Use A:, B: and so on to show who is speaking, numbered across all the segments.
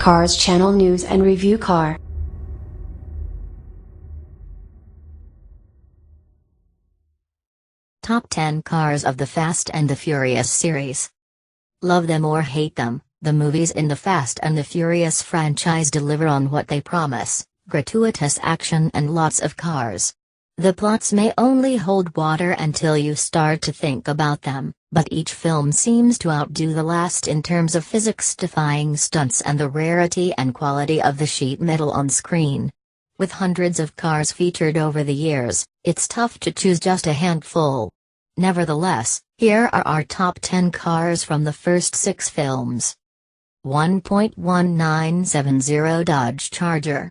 A: Cars Channel News and Review Car.
B: Top 10 Cars of the Fast and the Furious series. Love them or hate them, the movies in the Fast and the Furious franchise deliver on what they promise: gratuitous action and lots of cars. The plots may only hold water until you start to think about them, but each film seems to outdo the last in terms of physics-defying stunts and the rarity and quality of the sheet metal on screen. With hundreds of cars featured over the years, it's tough to choose just a handful. Nevertheless, here are our top 10 cars from the first 6 films. 1.1970 Dodge Charger.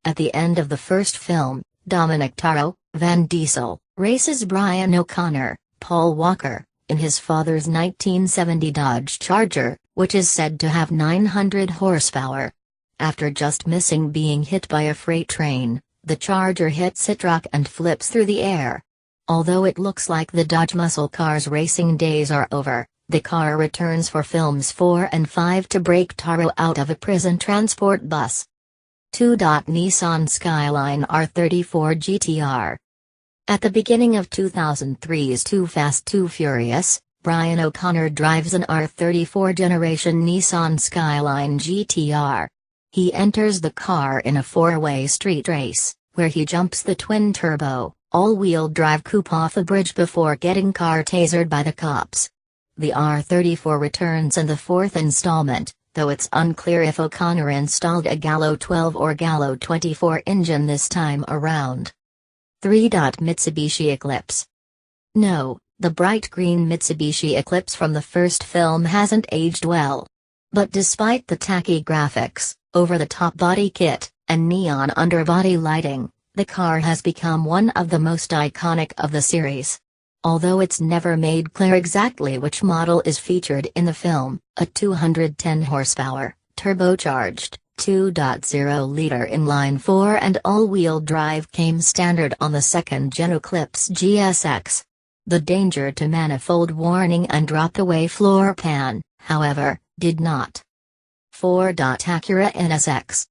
B: At the end of the first film, Dominic Taro, Vin Diesel, races Brian O'Connor, Paul Walker, in his father's 1970 Dodge Charger, which is said to have 900 horsepower. After just missing being hit by a freight train, the Charger hits a truck and flips through the air. Although it looks like the Dodge muscle car's racing days are over, the car returns for films 4 and 5 to break Taro out of a prison transport bus. 2. Nissan Skyline R34 GTR. At the beginning of 2003's Too Fast Too Furious, Brian O'Connor drives an R34 generation Nissan Skyline GTR. He enters the car in a 4-way street race, where he jumps the twin-turbo, all-wheel drive coupe off a bridge before getting car tasered by the cops. The R34 returns in the 4th installment, though it's unclear if O'Connor installed a Gallo 12 or Gallo 24 engine this time around. 3. Mitsubishi Eclipse. No, the bright green Mitsubishi Eclipse from the first film hasn't aged well. But despite the tacky graphics, over-the-top body kit, and neon underbody lighting, the car has become one of the most iconic of the series. Although it's never made clear exactly which model is featured in the film, a 210 horsepower, turbocharged, 2.0-liter inline-4 and all-wheel drive came standard on the second-gen Eclipse GSX. The danger to manifold warning and drop-away floor pan, however, did not. 4. Acura NSX.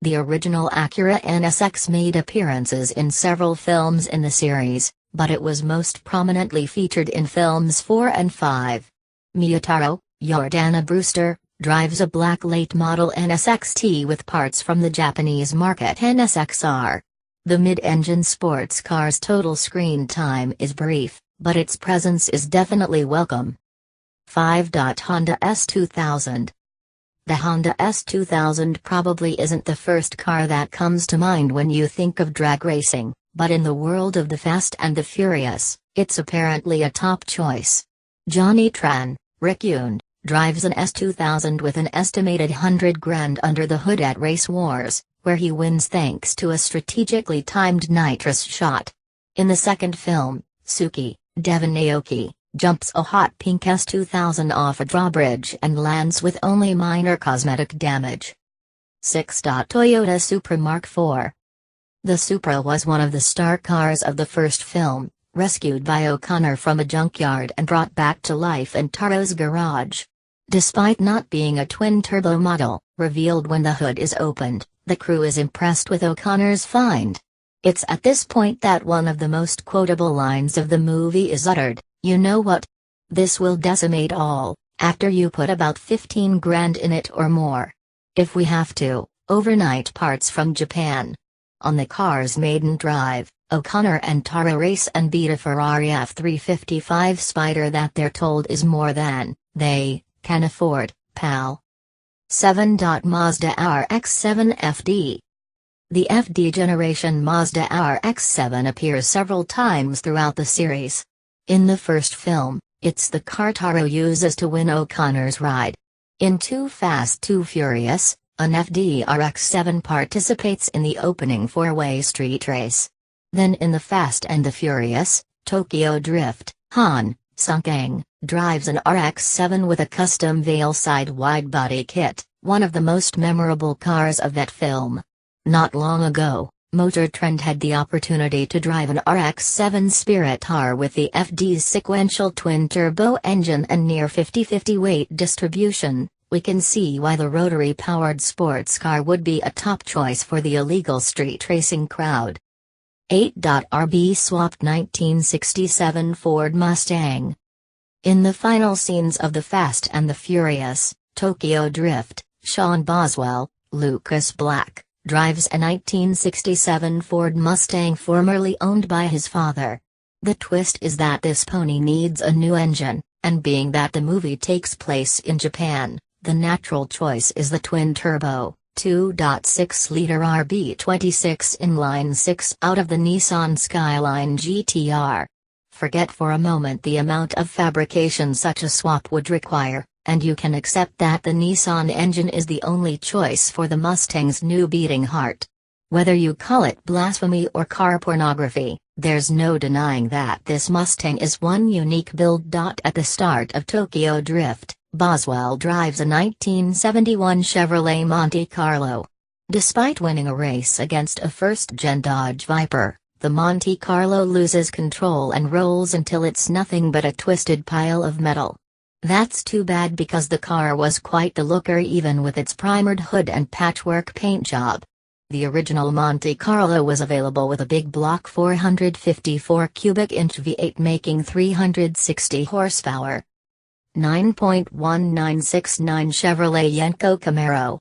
B: The original Acura NSX made appearances in several films in the series, but it was most prominently featured in films 4 and 5. Mia Taro, Jordana Brewster, drives a black late-model NSX-T with parts from the Japanese market NSX-R. The mid-engine sports car's total screen time is brief, but its presence is definitely welcome. 5. Honda S2000. The Honda S2000 probably isn't the first car that comes to mind when you think of drag racing, but in the world of the Fast and the Furious, it's apparently a top choice. Johnny Tran, Rick Yune, drives an S2000 with an estimated $100,000 under the hood at Race Wars, where he wins thanks to a strategically timed nitrous shot. In the second film, Suki, Devon Aoki, jumps a hot pink S2000 off a drawbridge and lands with only minor cosmetic damage. 6. Toyota Supra Mark IV. The Supra was one of the star cars of the first film, rescued by O'Connor from a junkyard and brought back to life in Taro's garage. Despite not being a twin-turbo model, revealed when the hood is opened, the crew is impressed with O'Connor's find. It's at this point that one of the most quotable lines of the movie is uttered, "You know what? This will decimate all, after you put about 15 grand in it or more. If we have to, overnight parts from Japan." On the car's maiden drive, O'Connor and Taro race and beat a Ferrari F355 Spider that they're told is more than they can afford, pal. 7. Mazda RX-7 FD. The FD generation Mazda RX-7 appears several times throughout the series. In the first film, it's the car Taro uses to win O'Connor's ride. In Too Fast Too Furious, an FD RX-7 participates in the opening 4-way street race. Then in the Fast and the Furious, Tokyo Drift, Han Sung-kang drives an RX-7 with a custom Veilside wide-body kit, one of the most memorable cars of that film. Not long ago, Motor Trend had the opportunity to drive an RX-7 Spirit R with the FD's sequential twin-turbo engine and near 50-50 weight distribution, we can see why the rotary-powered sports car would be a top choice for the illegal street racing crowd. 8.RB swapped 1967 Ford Mustang. In the final scenes of The Fast and the Furious, Tokyo Drift, Sean Boswell, Lucas Black, drives a 1967 Ford Mustang formerly owned by his father. The twist is that this pony needs a new engine, and being that the movie takes place in Japan, the natural choice is the twin-turbo, 2.6-liter RB26 inline 6 out of the Nissan Skyline GTR. Forget for a moment the amount of fabrication such a swap would require, and you can accept that the Nissan engine is the only choice for the Mustang's new beating heart. Whether you call it blasphemy or car pornography, there's no denying that this Mustang is one unique build. At the start of Tokyo Drift, Boswell drives a 1971 Chevrolet Monte Carlo. Despite winning a race against a first-gen Dodge Viper, the Monte Carlo loses control and rolls until it's nothing but a twisted pile of metal. That's too bad because the car was quite the looker even with its primered hood and patchwork paint job. The original Monte Carlo was available with a big block 454 cubic inch V8 making 360 horsepower. 9.1969 Chevrolet Yenko Camaro.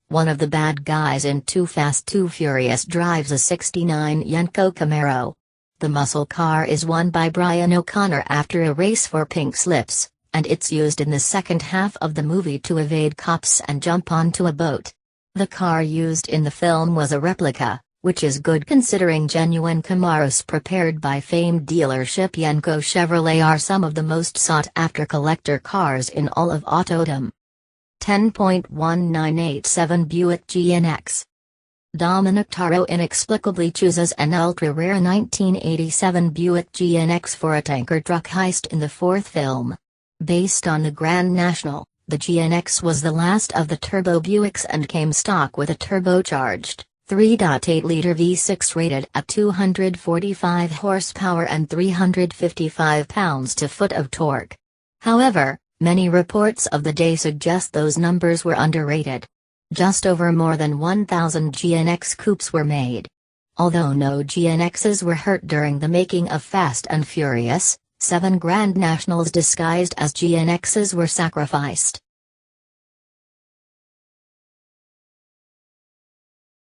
B: One of the bad guys in Too Fast Too Furious drives a 69 Yenko Camaro. The muscle car is won by Brian O'Connor after a race for pink slips, and it's used in the second half of the movie to evade cops and jump onto a boat. The car used in the film was a replica, which is good considering genuine Camaros prepared by famed dealership Yenko Chevrolet are some of the most sought-after collector cars in all of autodom. 10.1987 Buick GNX. Dominic Taro inexplicably chooses an ultra-rare 1987 Buick GNX for a tanker truck heist in the fourth film. Based on the Grand National, the GNX was the last of the turbo Buicks and came stock with a turbocharged 3.8-liter V6 rated at 245 horsepower and 355 pounds-to-foot of torque. However, many reports of the day suggest those numbers were underrated. Just over more than 1,000 GNX coupes were made. Although no GNXs were hurt during the making of Fast and Furious, 7 Grand Nationals disguised as GNXs were sacrificed.